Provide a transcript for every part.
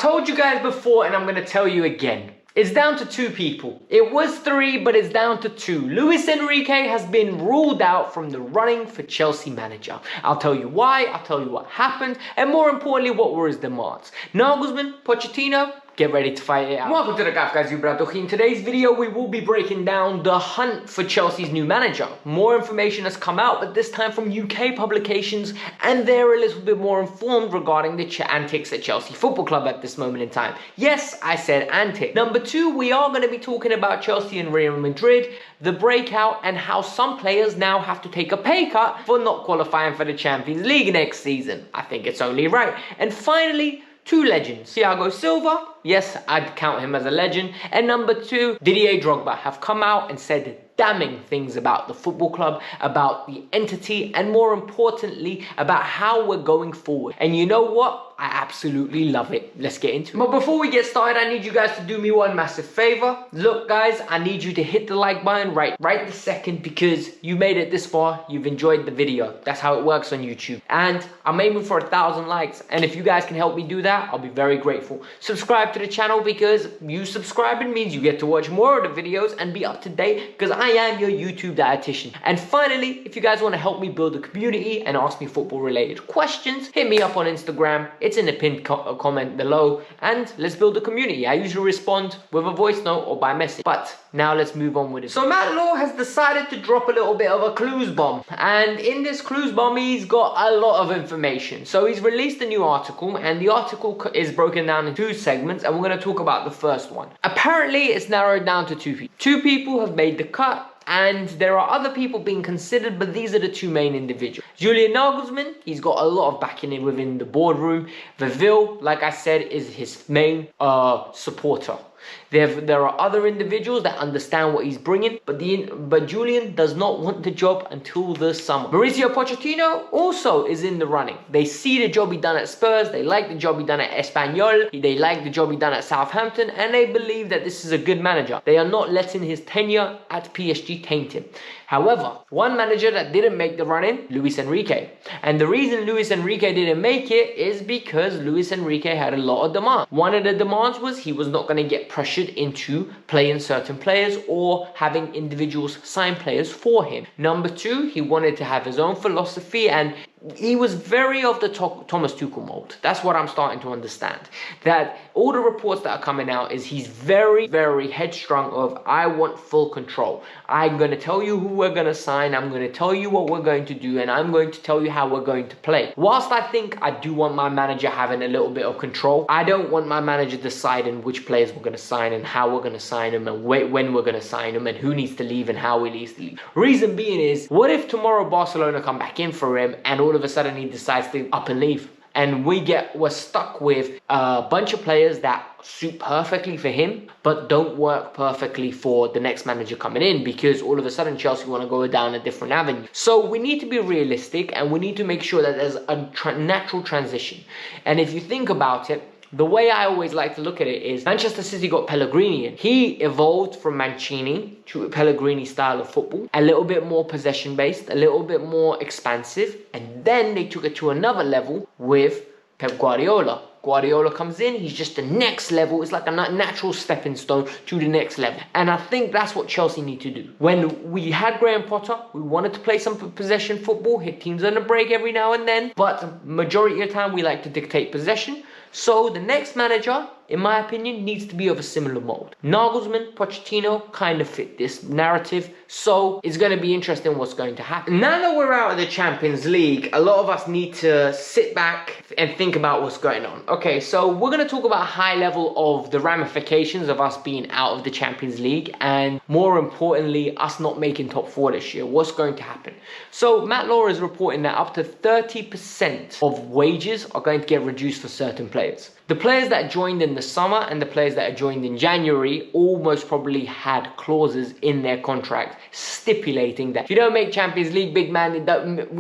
told you guys before and I'm going to tell you again. It's down to two people. It was three, but it's down to two. Luis Enrique has been ruled out from the running for Chelsea manager. I'll tell you why, I'll tell you what happened, and more importantly, what were his demands. Nagelsmann, Pochettino, get ready to fight it out. Welcome to the Kavkas View. In today's video, we will be breaking down the hunt for Chelsea's new manager. More information has come out, but this time from UK publications, and they're a little bit more informed regarding the antics at Chelsea Football Club at this moment in time. Yes, I said antic. Number two, we are going to be talking about Chelsea and Real Madrid, the breakout, and how some players now have to take a pay cut for not qualifying for the Champions League next season. I think it's only right. And finally, two legends. Thiago Silva, yes, I'd count him as a legend. And number two, Didier Drogba have come out and said damning things about the football club, about the entity, and more importantly, about how we're going forward. And you know what? I absolutely love it. Let's get into it. But before we get started, I need you guys to do me one massive favor. Look, guys, I need you to hit the like button right this second, because you made it this far. You've enjoyed the video. That's how it works on YouTube. And I'm aiming for 1,000 likes. And if you guys can help me do that, I'll be very grateful. Subscribe to the channel, because you subscribing means you get to watch more of the videos and be up to date, because I am your YouTube dietitian. And finally, if you guys want to help me build a community and ask me football related questions, hit me up on Instagram. It's in the pinned comment below, and let's build a community. I usually respond with a voice note or by message, but now let's move on with it. So Matt Law has decided to drop a little bit of a clues bomb, and in this clues bomb he's got a lot of information. So he's released a new article, and the article is broken down in two segments, and we're going to talk about the first one. Apparently it's narrowed down to two people. Two people have made the cut, and there are other people being considered, but these are the two main individuals. Julian Nagelsmann, he's got a lot of backing within the boardroom. Vivil, like I said, is his main supporter. There are other individuals that understand what he's bringing, but Julian does not want the job until the summer. Mauricio Pochettino also is in the running. They see the job he done at Spurs, they like the job he done at Espanyol, they like the job he done at Southampton, and they believe that this is a good manager. They are not letting his tenure at PSG taint him. However, one manager that didn't make the run-in, Luis Enrique. And the reason Luis Enrique didn't make it is because Luis Enrique had a lot of demands. One of the demands was he was not going to get pressured into playing certain players or having individuals sign players for him. Number two, he wanted to have his own philosophy, and he was very of the Thomas Tuchel mold. That's what I'm starting to understand. That all the reports that are coming out is he's very, very headstrong of, I want full control. I'm going to tell you who we're going to sign. I'm going to tell you what we're going to do, and I'm going to tell you how we're going to play. Whilst I think I do want my manager having a little bit of control, I don't want my manager deciding which players we're going to sign and how we're going to sign them and when we're going to sign them and who needs to leave and how he needs to leave. Reason being is, what if tomorrow Barcelona come back in for him and all of a sudden he decides to up and leave, and we're stuck with a bunch of players that suit perfectly for him but don't work perfectly for the next manager coming in, because all of a sudden Chelsea want to go down a different avenue. So we need to be realistic, and we need to make sure that there's a natural transition. And if you think about it, the way I always like to look at it is Manchester City got Pellegrini in. He evolved from Mancini to a Pellegrini style of football, a little bit more possession based, a little bit more expansive, and then they took it to another level with Pep Guardiola. Guardiola comes in, he's just the next level. It's like a natural stepping stone to the next level. And I think that's what Chelsea need to do. When we had Graham Potter, we wanted to play some possession football, hit teams on a break every now and then, but majority of the time we like to dictate possession. So the next manager, in my opinion, needs to be of a similar mold. Nagelsmann, Pochettino kind of fit this narrative, so it's going to be interesting what's going to happen. Now that we're out of the Champions League, a lot of us need to sit back and think about what's going on. Okay, so we're going to talk about a high level of the ramifications of us being out of the Champions League, and more importantly, us not making top 4 this year. What's going to happen? So Matt Law is reporting that up to 30% of wages are going to get reduced for certain players. The players that joined in the summer and the players that joined in January almost probably had clauses in their contract stipulating that if you don't make Champions League, big man,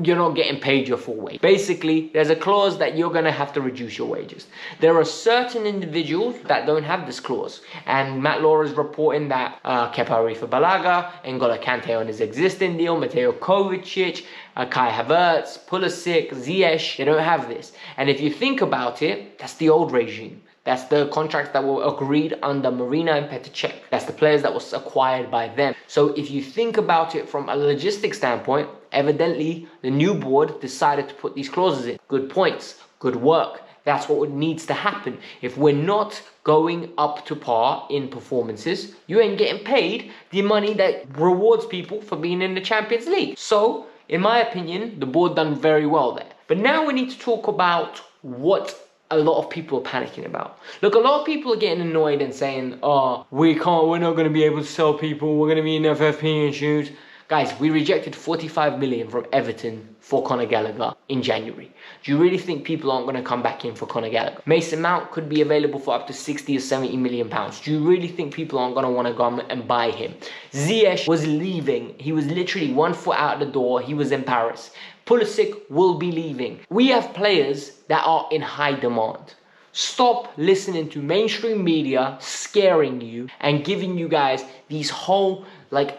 you're not getting paid your full wage. Basically, there's a clause that you're going to have to reduce your wages. There are certain individuals that don't have this clause, and Matt Law is reporting that Kepa Arrizabalaga, N'Golo Kante on his existing deal, Mateo Kovacic, Kai Havertz, Pulisic, Ziyech, they don't have this. And if you think about it, that's the old regime. That's the contracts that were agreed under Marina and Petr Cech. That's the players that was acquired by them. So if you think about it from a logistics standpoint, evidently the new board decided to put these clauses in. Good points, good work. That's what needs to happen. If we're not going up to par in performances, you ain't getting paid the money that rewards people for being in the Champions League. So, in my opinion, the board done very well there. But now we need to talk about what a lot of people are panicking about. Look, a lot of people are getting annoyed and saying, oh, we're not going to be able to sell people, we're going to be in FFP issues. Guys, we rejected 45 million from Everton for Conor Gallagher in January. Do you really think people aren't going to come back in for Conor Gallagher? Mason Mount could be available for up to 60 or 70 million pounds. Do you really think people aren't going to want to come and buy him? Ziyech was leaving. He was literally 1 foot out the door. He was in Paris. Pulisic will be leaving. We have players that are in high demand. Stop listening to mainstream media scaring you and giving you guys these whole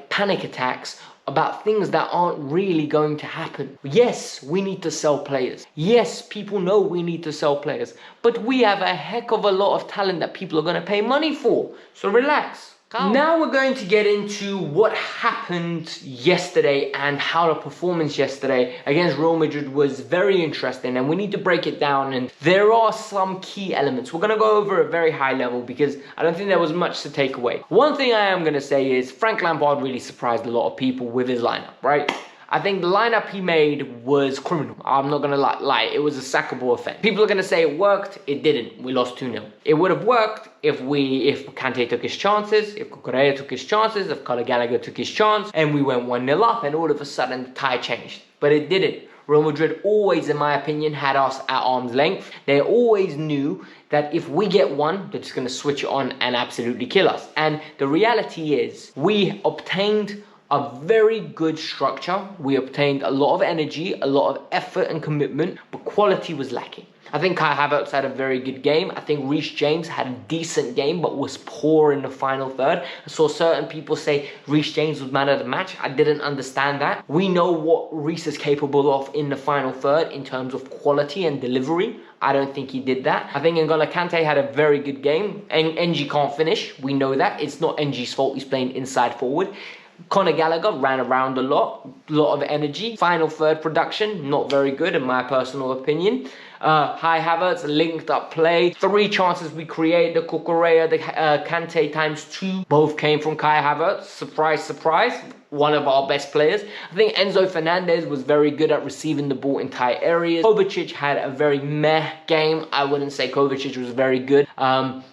panic attacks about things that aren't really going to happen. Yes, we need to sell players. Yes, people know we need to sell players. But we have a heck of a lot of talent that people are going to pay money for. So relax. Calm. Now we're going to get into what happened yesterday and how the performance yesterday against Real Madrid was very interesting, and we need to break it down, and there are some key elements. We're going to go over a very high level because I don't think there was much to take away. One thing I am going to say is Frank Lampard really surprised a lot of people with his lineup, right? I think the lineup he made was criminal. I'm not going to lie. It was a sackable offense. People are going to say it worked. It didn't. We lost 2-0. It would have worked if Kante took his chances, if Cucurella took his chances, if Conor Gallagher took his chance, and we went 1-0 up, and all of a sudden the tide changed. But it didn't. Real Madrid always, in my opinion, had us at arm's length. They always knew that if we get one, they're just going to switch it on and absolutely kill us. And the reality is, we obtained a very good structure. We obtained a lot of energy, a lot of effort and commitment, but quality was lacking. I think Kai Havertz had a very good game. I think Reece James had a decent game, but was poor in the final third. I saw certain people say Reece James was man of the match. I didn't understand that. We know what Reece is capable of in the final third in terms of quality and delivery. I don't think he did that. I think N'Golo Kante had a very good game. And NG can't finish. We know that. It's not NG's fault. He's playing inside forward. Conor Gallagher ran around a lot of energy. Final third production, not very good in my personal opinion. Kai Havertz, linked up play. 3 chances we created, the Cucurella, the Kante ×2. Both came from Kai Havertz. Surprise, surprise. One of our best players. I think Enzo Fernandez was very good at receiving the ball in tight areas. Kovacic had a very meh game. I wouldn't say Kovacic was very good.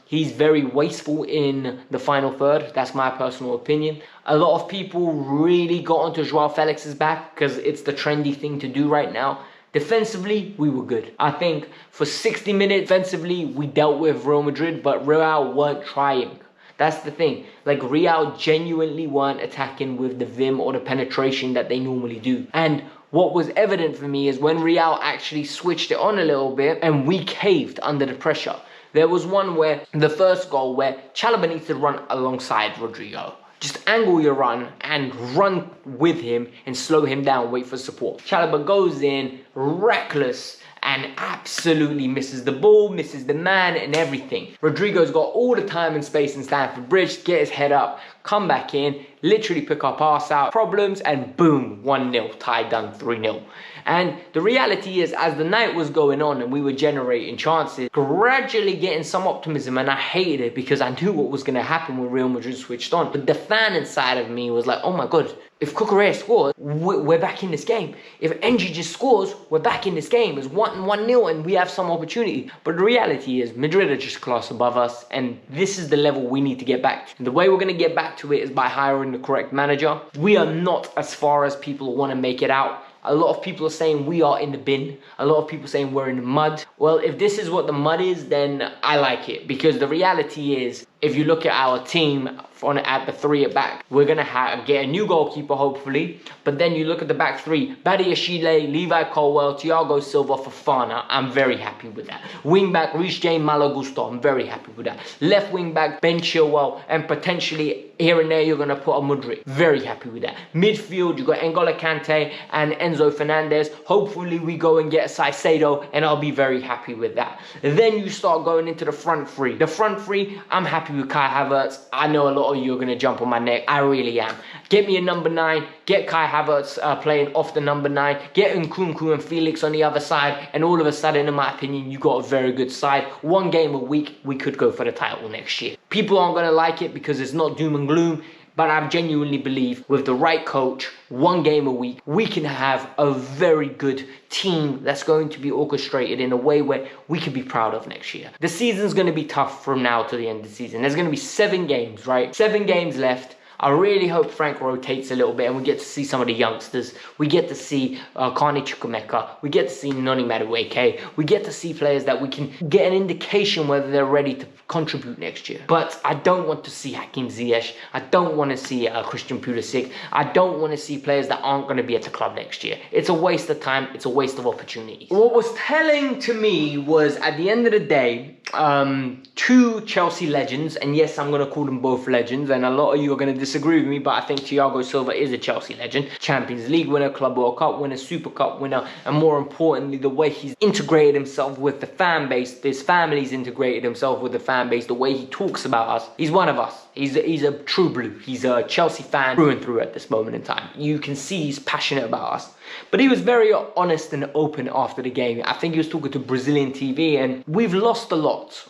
He's very wasteful in the final third. That's my personal opinion. A lot of people really got onto Joao Felix's back because it's the trendy thing to do right now. Defensively, we were good. I think for 60 minutes defensively, we dealt with Real Madrid, but Real weren't trying. That's the thing. Real genuinely weren't attacking with the vim or the penetration that they normally do. And what was evident for me is when Real actually switched it on a little bit and we caved under the pressure. There was one where, the first goal, where Chalobah needs to run alongside Rodrigo. Just angle your run and run with him and slow him down, wait for support. Chalobah goes in, reckless, and absolutely misses the ball, misses the man and everything. Rodrigo's got all the time and space in Stamford Bridge, get his head up, come back in, literally pick our pass out, problems, and boom, 1-0, tie done, 3-0. And the reality is, as the night was going on and we were generating chances, gradually getting some optimism, and I hated it because I knew what was going to happen when Real Madrid switched on. But the fan inside of me was like, oh my God, if Cucurella scores, we're back in this game. If NG just scores, we're back in this game. It's 1-0 and we have some opportunity. But the reality is, Madrid are just class above us, and this is the level we need to get back to. And the way we're going to get back to it is by hiring the correct manager. We are not as far as people want to make it out. A lot of people are saying we are in the bin. A lot of people are saying we're in the mud. Well, if this is what the mud is, then I like it. Because the reality is, if you look at our team at the three at back, we're going to get a new goalkeeper, hopefully. But then you look at the back three, Badiashile, Levi Colwell, Thiago Silva, Fofana. I'm very happy with that. Wing back, Reece James, Malo Gusto. I'm very happy with that. Left wing back, Ben Chilwell, and potentially here and there you're going to put a Madrid. Very happy with that. Midfield, you've got N'Golo Kante and Enzo Fernandez. Hopefully we go and get Saicedo, and I'll be very happy with that. Then you start going into the front three. The front three, I'm happy with Kai Havertz. I know a lot of you are going to jump on my neck. I really am. Get me a number 9. Get Kai Havertz playing off the number 9. Get Nkunku and Felix on the other side. And all of a sudden, in my opinion, you got a very good side. One game a week, we could go for the title next year. People aren't going to like it because it's not doom and gloom. But I genuinely believe with the right coach, one game a week, we can have a very good team that's going to be orchestrated in a way where we can be proud of next year. The season's going to be tough from now to the end of the season. There's going to be 7 games, right? 7 games left. I really hope Frank rotates a little bit and we get to see some of the youngsters. We get to see Carney Chukwuemeka. We get to see Noni Madueke. We get to see players that we can get an indication whether they're ready to contribute next year. But I don't want to see Hakim Ziyech. I don't want to see Christian Pulisic. I don't want to see players that aren't going to be at the club next year. It's a waste of time. It's a waste of opportunities. What was telling to me was at the end of the day, 2 Chelsea legends, and yes, I'm going to call them both legends, and a lot of you are going to disagree with me, but I think Thiago Silva is a Chelsea legend. Champions League winner, Club World Cup winner, Super Cup winner, and more importantly, the way he's integrated himself with the fan base, his family's integrated himself with the fan base, the way he talks about us. He's one of us. He's a true blue. He's a Chelsea fan through and through at this moment in time. You can see he's passionate about us. But he was very honest and open after the game. I think he was talking to Brazilian TV, and we've lost a lot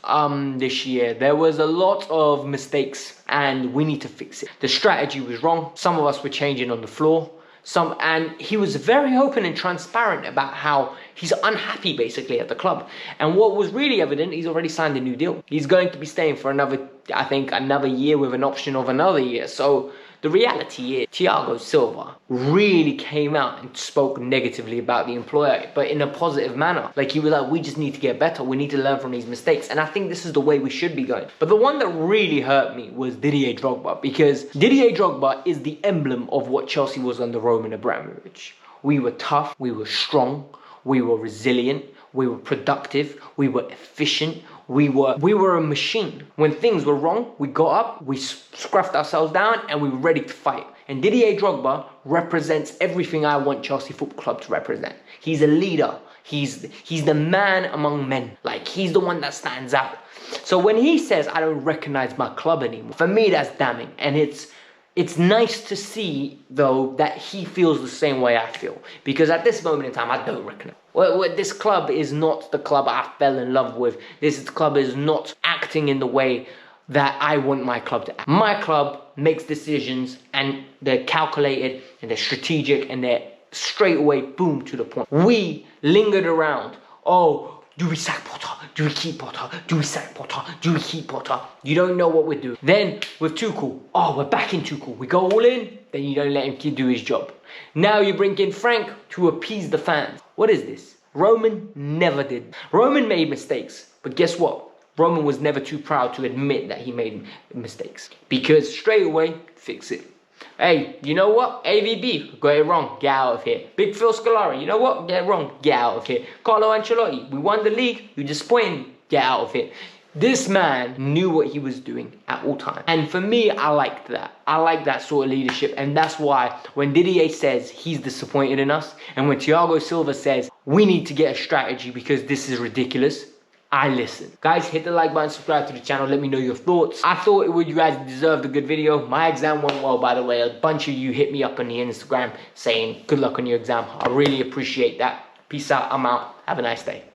this year. There was a lot of mistakes and we need to fix it. The strategy was wrong. Some of us were changing on the floor. And he was very open and transparent about how he's unhappy basically at the club. And what was really evident, he's already signed a new deal. He's going to be staying for another year with an option of another year. So the reality is, Thiago Silva really came out and spoke negatively about the employer, but in a positive manner. Like, he was like, we just need to get better. We need to learn from these mistakes. And I think this is the way we should be going. But the one that really hurt me was Didier Drogba, because Didier Drogba is the emblem of what Chelsea was under Roman Abramovich. We were tough, we were strong, we were resilient, we were productive, we were efficient, we were a machine. When things were wrong, we got up, we scruffed ourselves down, and we were ready to fight. And Didier Drogba represents everything I want Chelsea Football Club to represent. He's a leader. He's the man among men. Like, he's the one that stands out. So when he says, I don't recognize my club anymore, for me, that's damning. And it's nice to see, though, that he feels the same way I feel. Because at this moment in time, I don't recognize. Well, this club is not the club I fell in love with. This club is not acting in the way that I want my club to act. My club makes decisions, and they're calculated, and they're strategic, and they're straight away, boom, to the point. We lingered around. Oh, do we sack Potter? Do we keep Potter? Do we sack Potter? Do we keep Potter? You don't know what we're doing. Then with Tuchel, oh, we're back in Tuchel. We go all in, then you don't let him do his job. Now you bring in Frank to appease the fans. What is this? Roman never did. Roman made mistakes, but guess what? Roman was never too proud to admit that he made mistakes, because straight away, fix it. Hey, you know what? AVB, got it wrong, get out of here. Big Phil Scolari, you know what? Get it wrong, get out of here. Carlo Ancelotti, we won the league, you disappointed, get out of here. This man knew what he was doing at all times. And for me, I liked that. I like that sort of leadership. And that's why when Didier says he's disappointed in us, and when Thiago Silva says we need to get a strategy because this is ridiculous, I listen. Guys, hit the like button, subscribe to the channel, let me know your thoughts. I thought you guys deserved a good video. My exam went well, by the way. A bunch of you hit me up on the Instagram saying good luck on your exam. I really appreciate that. Peace out, I'm out. Have a nice day.